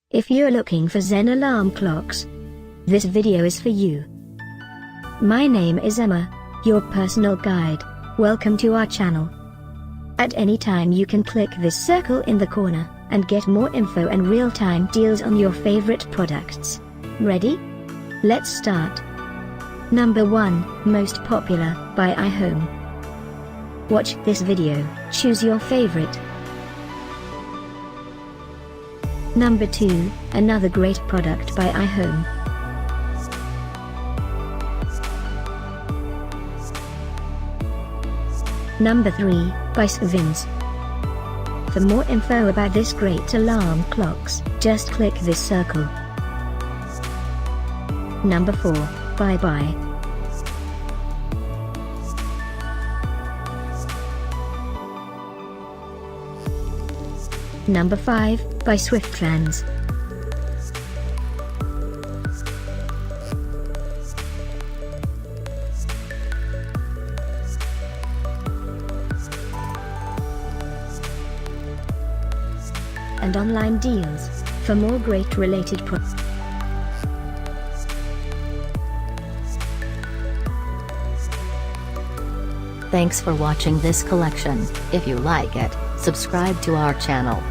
If you're looking for Zen alarm clocks, this video is for you. My name is Emma, your personal guide. Welcome to our channel. At any time you can click this circle in the corner, and get more info and real-time deals on your favorite products. Ready? Let's start. Number 1, Most Popular, by iHome. Watch this video, choose your favorite. Number 2, another great product by iHome. Number 3, by Svinz. For more info about this great alarm clocks, just click this circle. Number 4, Bye. Number 5, by Swiftrans. And online deals, for more great related products. Thanks for watching this collection. If you like it, subscribe to our channel.